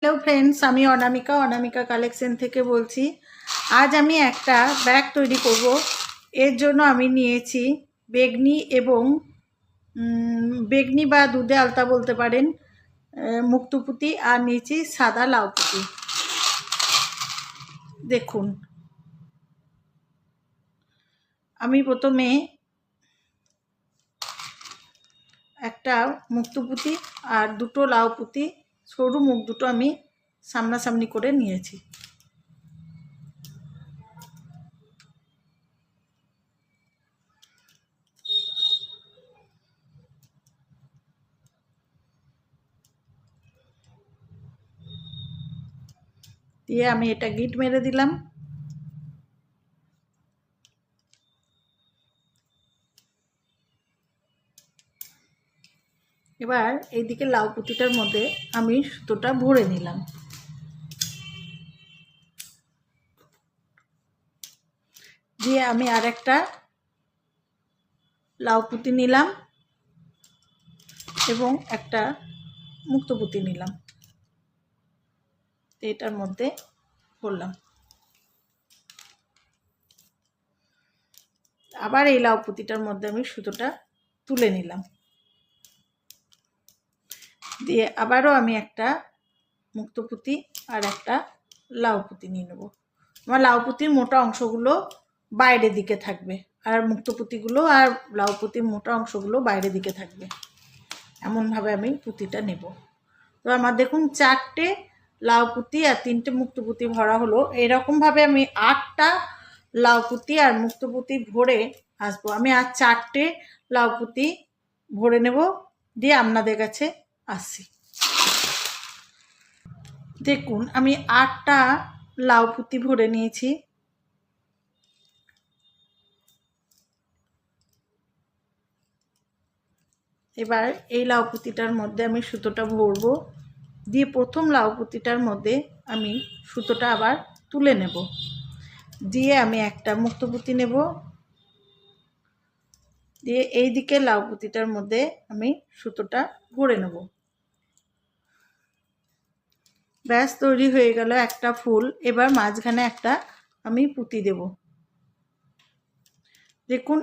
Hello friends, আমি অনামিকা collection থেকে বলছি। আজ আমি একটা ব্যাগ তৈরি করব। এর জন্য আমি নিয়েছি বেগনি এবং বেগনি বা দুধে আলতা বলতে পারেন, মুক্তপুতি, আর নিয়েছি সাদা লাউপুতি। দেখুন, আমি প্রথমে একটা মুক্তপুতি আর দুটো লাউপুতি, সরু মুখ দুটো আমি সামনাসামনি করে নিয়েছি। দিয়ে আমি এটা গিট মেরে দিলাম। এবার এইদিকে লাউ পুঁতিটার মধ্যে আমি সুতোটা ভরে নিলাম। দিয়ে আমি আর একটা লাউ পুঁতি নিলাম এবং একটা মুক্ত পুঁতি নিলাম, এটার মধ্যে করলাম। আবার এই লাউ পুঁতিটার মধ্যে আমি সুতোটা তুলে নিলাম। দিয়ে আবারও আমি একটা মুক্ত পুঁতি আর একটা লাউ পুঁতি নিয়ে নেব। আমার লাউ পুঁতির মোটা অংশগুলো বাইরের দিকে থাকবে, আর মুক্ত পুঁতিগুলো আর লাউ পুঁতির মোটা অংশগুলো বাইরের দিকে থাকবে। এমনভাবে আমি পুঁতিটা নেব। তো আমার দেখুন, 4টে লাউ পুঁতি আর 3টে মুক্ত পুঁতি ভরা হলো। এরকমভাবে আমি 8টা লাউ পুঁতি আর মুক্ত পুঁতি ভরে আসবো। আমি আর 4টে লাউ পুঁতি ভরে নেব, দিয়ে আপনাদের কাছে আসছি। দেখুন, আমি 8টা লাউ পুঁতি ভরে নিয়েছি। এবার এই লাউ পুঁতিটার মধ্যে আমি সুতোটা ভরবো। দিয়ে প্রথম লাউ পুঁতিটার মধ্যে আমি সুতোটা আবার তুলে নেব। দিয়ে আমি একটা মুক্ত পুঁতি নেব। দিয়ে এই দিকে লাউ পুঁতিটার মধ্যে আমি সুতোটা ভরে নেব। ব্যাস, তৈরি হয়ে গেল একটা ফুল। এবার মাঝখানে একটা আমি পুঁতি দেব। দেখুন,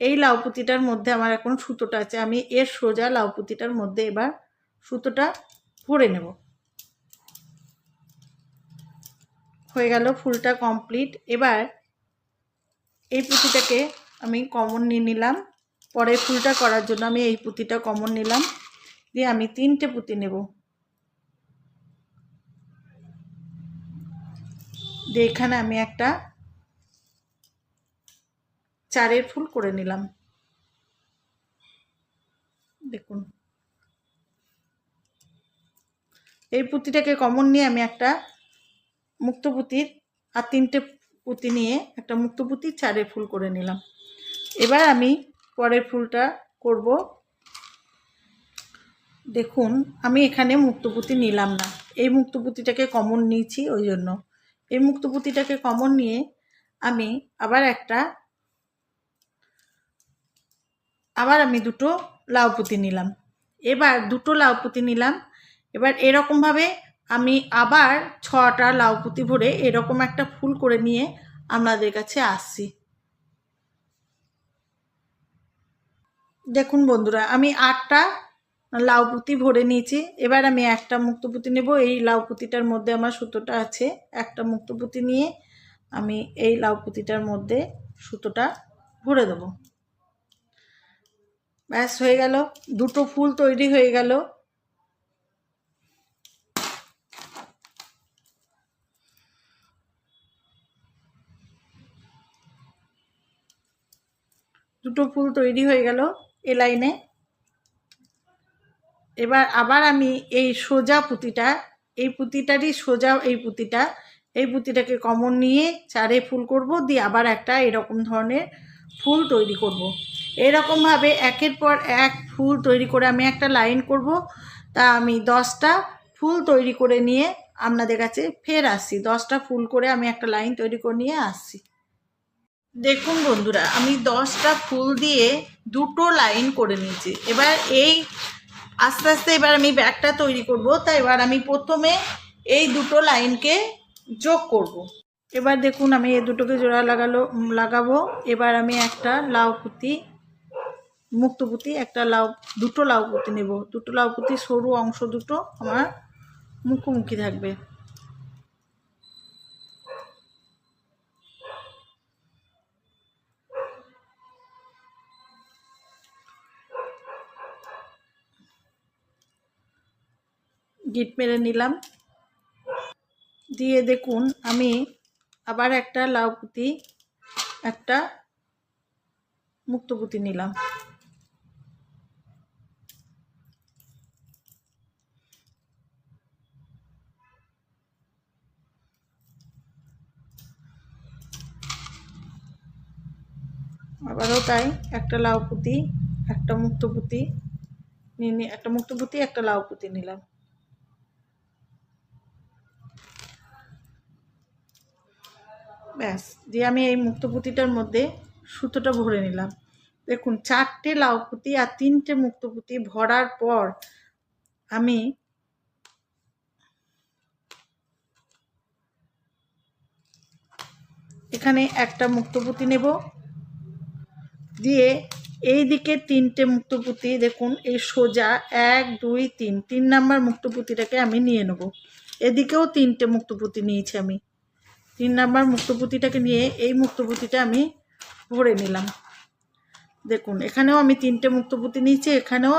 এই লাউ পুঁতিটার মধ্যে আমার এখন সুতোটা আছে। আমি এর সোজা লাউ পুঁতিটার মধ্যে এবার সুতোটা ভরে নেব। হয়ে গেল, ফুলটা কমপ্লিট। এবার এই পুঁতিটাকে আমি কমন নিয়ে নিলাম। পরের ফুলটা করার জন্য আমি এই পুঁতিটা কমন নিলাম। দিয়ে আমি 3টে পুঁতি নেব। দিয়ে এখানে আমি একটা 4-এর ফুল করে নিলাম। দেখুন, এই পুঁতিটাকে কমন নিয়ে আমি একটা মুক্ত পুঁতির আর 3টে পুঁতি নিয়ে একটা মুক্ত পুঁতির 4-এর ফুল করে নিলাম। এবার আমি পরের ফুলটা করব। দেখুন, আমি এখানে মুক্ত পুঁতি নিলাম না, এই মুক্ত পুঁতিটাকে কমন নিয়েছি। ওই জন্য এই মুক্ত পুঁতিটাকে কমন নিয়ে আমি আবার আমি দুটো লাউ পুঁতি নিলাম। এবার দুটো লাউ পুঁতি নিলাম। এবার এরকমভাবে আমি আবার 6টা লাউ পুঁতি ভরে এরকম একটা ফুল করে নিয়ে আপনাদের কাছে আসছি। দেখুন বন্ধুরা, আমি 8টা লাউ পুঁতি ভরে নিয়েছি। এবার আমি একটা মুক্ত পুঁতি নেব। এই লাউ পুঁতিটার মধ্যে আমার সুতোটা আছে। একটা মুক্ত পুঁতি নিয়ে আমি এই লাউ পুঁতিটার মধ্যে সুতোটা ভরে দেব। ব্যাস, হয়ে গেল, দুটো ফুল তৈরি হয়ে গেল। দুটো ফুল তৈরি হয়ে গেল এ লাইনে। এবার আবার আমি এই সোজা পুঁতিটা, এই পুঁতিটারই সোজা এই পুঁতিটাকে কমন নিয়ে 4-এ ফুল করব। দিয়ে আবার একটা এরকম ধরনের ফুল তৈরি করব। এরকমভাবে একের পর এক ফুল তৈরি করে আমি একটা লাইন করব। তা আমি 10টা ফুল তৈরি করে নিয়ে আপনাদের কাছে ফের আসছি। 10টা ফুল করে আমি একটা লাইন তৈরি করে নিয়ে আসছি। দেখুন বন্ধুরা, আমি 10টা ফুল দিয়ে দুটো লাইন করে নিয়েছি। এবার এই আস্তে আস্তে এবার আমি ব্যাগটা তৈরি করব। তাই এবার আমি প্রথমে এই দুটো লাইনকে যোগ করব। এবার দেখুন আমি এই দুটোকে জোড়া লাগাবো। এবার আমি একটা লাউ পুঁতি, মুক্ত পুঁতি, দুটো লাউ পুঁতি নেব। দুটো লাউ পুঁতি সরু অংশ দুটো আমার মুখোমুখি থাকবে। গিট মেরে নিলাম। দিয়ে দেখুন আমি আবার একটা লাউ পুঁতি, একটা মুক্ত পুঁতি নিলাম। আবারও তাই একটা লাউ পুঁতি, একটা মুক্ত পুঁতি নিয়ে একটা মুক্ত পুঁতি, একটা লাউ পুঁতি নিলাম। ব্যাস, দিয়ে আমি এই মুক্ত পুঁতিটার মধ্যে সুতোটা ভরে নিলাম। দেখুন 4টে লাউ পুঁতি আর 3টে মুক্ত পুঁতি ভরার পর আমি এখানে একটা মুক্ত পুঁতি নেব। দিয়ে এই দিকে 3টে মুক্ত পুঁতি, দেখুন এই সোজা 1 2 3, 3 নাম্বার মুক্ত পুঁতিটাকে আমি নিয়ে নেব। এদিকেও 3টে মুক্ত পুঁতি নিয়েছি আমি। 3 নাম্বার মুক্ত পুঁতিটাকে নিয়ে এই মুক্ত পুঁতিটা আমি ভরে নিলাম। দেখুন এখানেও আমি 3টে মুক্ত পুঁতি নিয়েছি, এখানেও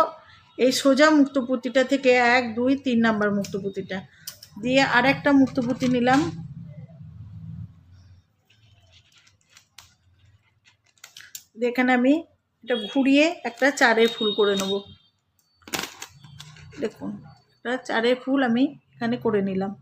এই সোজা মুক্ত পুঁতিটা থেকে 1 2 3 নাম্বার মুক্ত পুঁতিটা দিয়ে আর একটা মুক্ত পুঁতি নিলাম। এখানে আমি এটা ঘুরিয়ে একটা 4-এর ফুল করে নেব। দেখুন একটা 4-এর ফুল আমি এখানে করে নিলাম।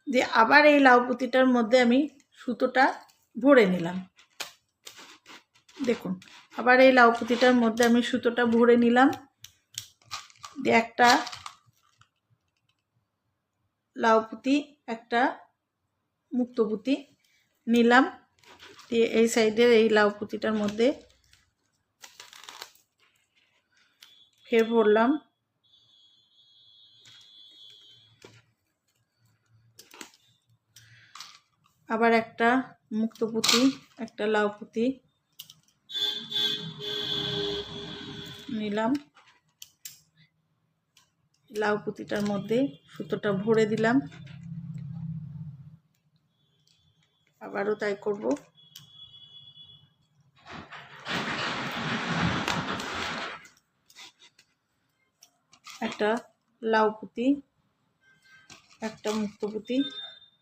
দিয়ে আবার এই লাউ পুঁতিটার মধ্যে আমি সুতোটা ভরে নিলাম। দেখুন আবার এই লাউ পুঁতিটার মধ্যে আমি সুতোটা ভরে নিলাম। দিয়ে একটা লাউ পুঁতি, একটা মুক্ত পুঁতি নিলাম। দিয়ে এই সাইডের এই লাউ পুঁতিটার মধ্যে ফের ভরলাম। আবার একটা মুক্ত পুঁতি, একটা লাউ পুঁতি নিলাম। লাউ পুঁতিটার মধ্যে সুতোটা ভরে দিলাম। আবারও তাই করব। একটা লাউ পুঁতি, একটা মুক্ত পুঁতি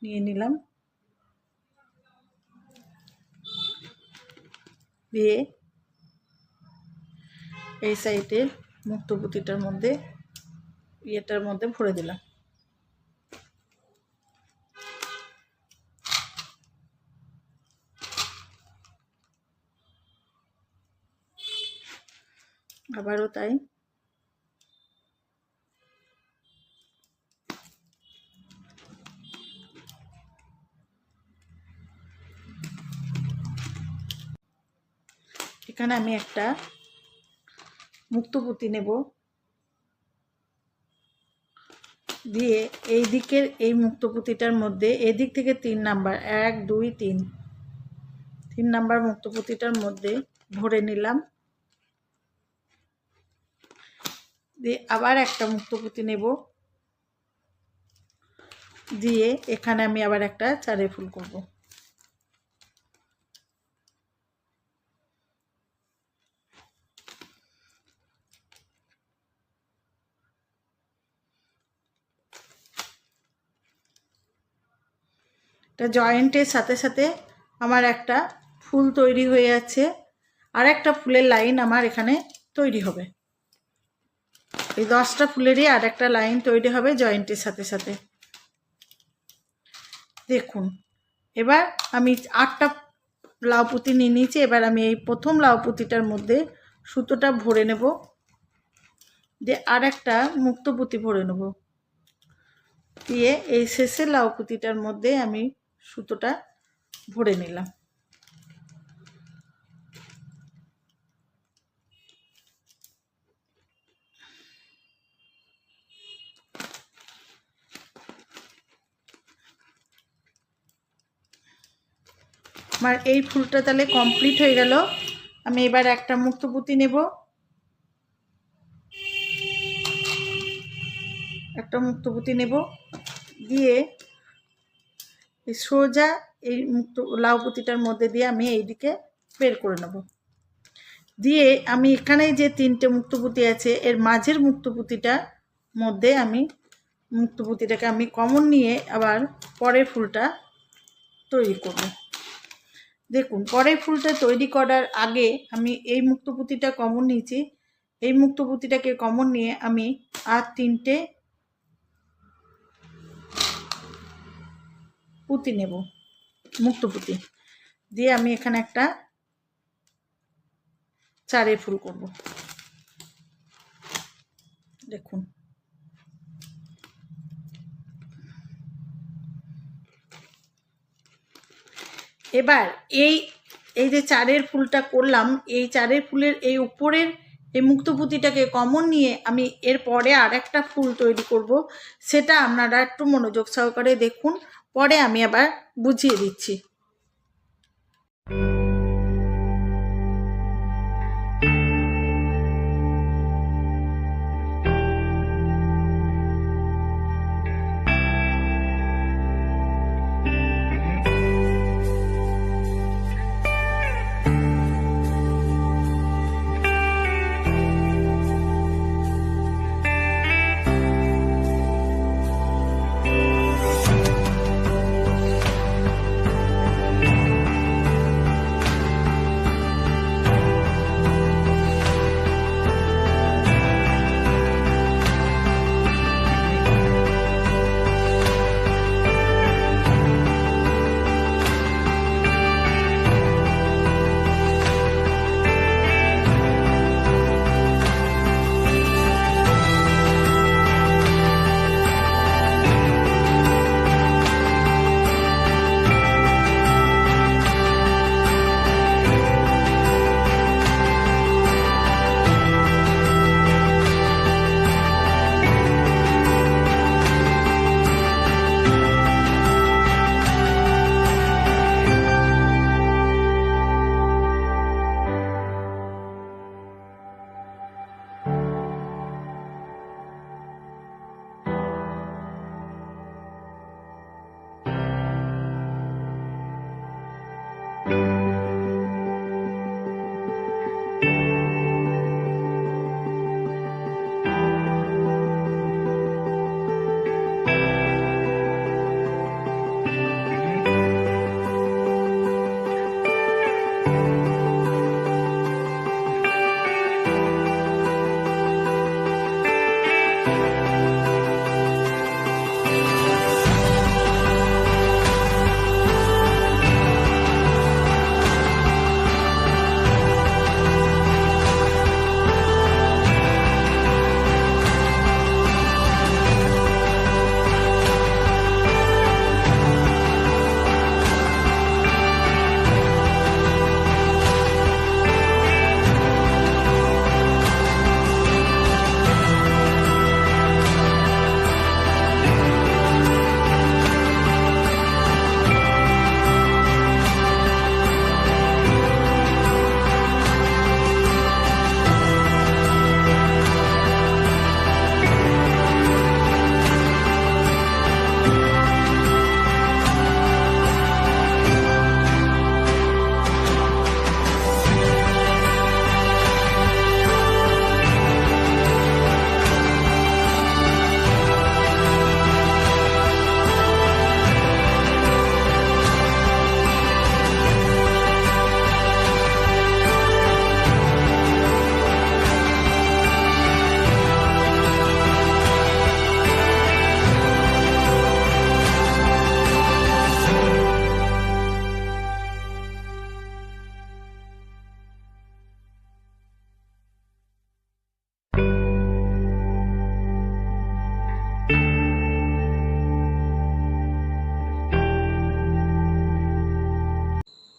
নিয়ে নিলাম। দিয়ে এই সাইডে মুক্ত পুঁতিটার মধ্যে এটার মধ্যে ভরে দিলাম। আবারও তাই। এখানে আমি একটা মুক্ত পুঁতি নেব। দিয়ে এই দিকের এই মুক্ত পুঁতিটার মধ্যে এদিক থেকে 3 নাম্বার 1 2 3 3 নাম্বার মুক্ত পুঁতিটার মধ্যে ভরে নিলাম। দিয়ে আবার একটা মুক্ত পুঁতি নেব। দিয়ে এখানে আমি আবার একটা 4-এর ফুল করব। এটা জয়েন্টের সাথে সাথে আমার একটা ফুল তৈরি হয়ে যাচ্ছে, আর একটা ফুলের লাইন আমার এখানে তৈরি হবে। এই 10টা ফুলেরই আর একটা লাইন তৈরি হবে জয়েন্টের সাথে সাথে। দেখুন এবার আমি 8টা লাউ পুঁতি নিয়ে নিয়েছি। এবার আমি এই প্রথম লাউ পুঁতিটার মধ্যে সুতোটা ভরে নেব। দিয়ে আর একটা মুক্তপুতি ভরে নেব, দিয়ে এই শেষে লাউ পুঁতিটার মধ্যে আমি সুতোটা ভরে নিলাম। আমার এই ফুলটা তাহলে কমপ্লিট হয়ে গেল। আমি এবার একটা মুক্তপুতি নেব, একটা মুক্তপুতি নেব, দিয়ে সোজা এই লাউ পুঁতিটার মধ্যে দিয়ে আমি এইদিকে বের করে নেব। দিয়ে আমি এখানে যে তিনটে মুক্তপুতি আছে এর মাঝের মুক্তপুতিটার মধ্যে আমি মুক্তপুতিটাকে আমি কমন নিয়ে আবার পরের ফুলটা তৈরি করব। দেখুন, পরের ফুলটা তৈরি করার আগে আমি এই মুক্তপুতিটা কমন নিয়েছি, এই মুক্তপুতিটাকে কমন নিয়ে আমি আর তিনটে পুঁতি নেব, মুক্তপুতি দিয়ে আমি এখানে একটা চারের ফুল করব। দেখুন, এবার এই যে চারের ফুলটা করলাম, এই চারের ফুলের এই উপরের এই মুক্তপুতিটাকে কমন নিয়ে আমি এর পরে আর একটা ফুল তৈরি করব। সেটা আপনারা একটু মনোযোগ সহকারে দেখুন, পরে আমি আবার বুঝিয়ে দিচ্ছি।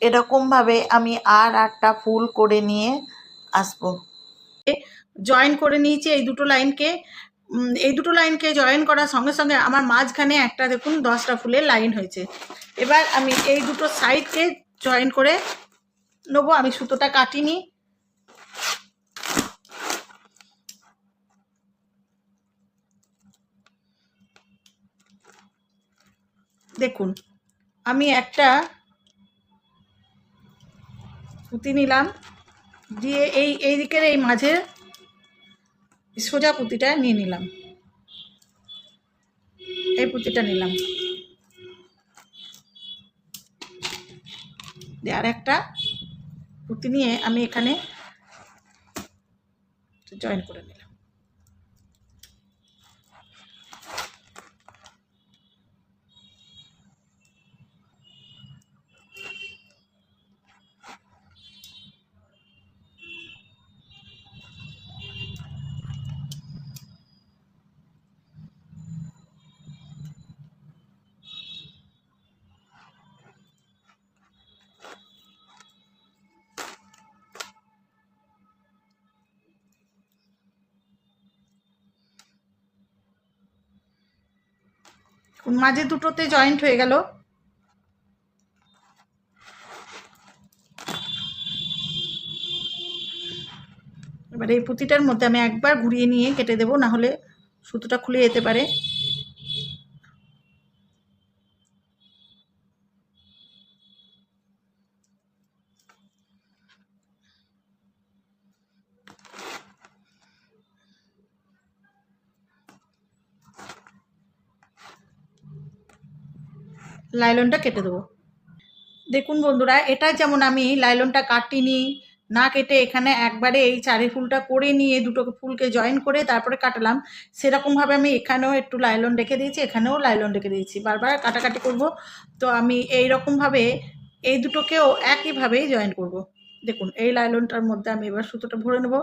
এরকমভাবে আমি আর একটা ফুল করে নিয়ে আসবো। জয়েন করে নিয়েছি এই দুটো লাইনকে জয়েন করার সঙ্গে সঙ্গে আমার মাঝখানে একটা দেখুন 10টা ফুলের লাইন হয়েছে। এবার আমি এই দুটো সাইডকে জয়েন করে নেবো। আমি সুতোটা কাটিনি। দেখুন আমি একটা পুঁতি নিলাম, দিয়ে এই দিকের এই মাঝের সোজা পুঁতিটা নিয়ে নিলাম, এই পুঁতিটা নিলাম, দিয়ে আর একটা পুঁতি নিয়ে আমি এখানে জয়েন করে নিলাম। মাঝে দুটোতে জয়েন্ট হয়ে গেল। এবার এই পুঁতিটার মধ্যে আমি একবার ঘুরিয়ে নিয়ে কেটে দেবো, না হলে সুতোটা খুলে যেতে পারে। লাইলনটা কেটে দেবো। দেখুন বন্ধুরা, এটা যেমন আমি লাইলনটা কাটিনি, না কেটে এখানে একবারে এই চারি ফুলটা করে নিয়ে দুটো ফুলকে জয়েন করে তারপরে কাটলাম, সেরকমভাবে আমি এখানেও একটু লাইলন রেখে দিয়েছি, এখানেও লাইলন রেখে দিয়েছি, বারবার কাটাকাটি করব। তো আমি এই রকমভাবে এই দুটোকেও একইভাবেই জয়েন করব। দেখুন এই লাইলনটার মধ্যে আমি এবার সুতোটা ভরে নেব।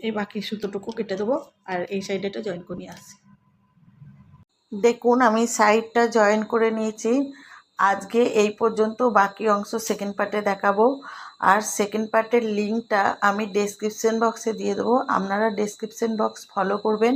এই বাকি সুতোটুকু কেটে দেবো আর এই সাইডেটা জয়েন করে নিয়ে আসছি। দেখুন আমি সাইডটা জয়েন করে নিয়েছি। আজকে এই পর্যন্ত, বাকি অংশ সেকেন্ড পার্টে দেখাবো। আর সেকেন্ড পার্টের লিঙ্কটা আমি ডেসক্রিপশন বক্সে দিয়ে দেবো, আপনারা ডেসক্রিপশন বক্স ফলো করবেন।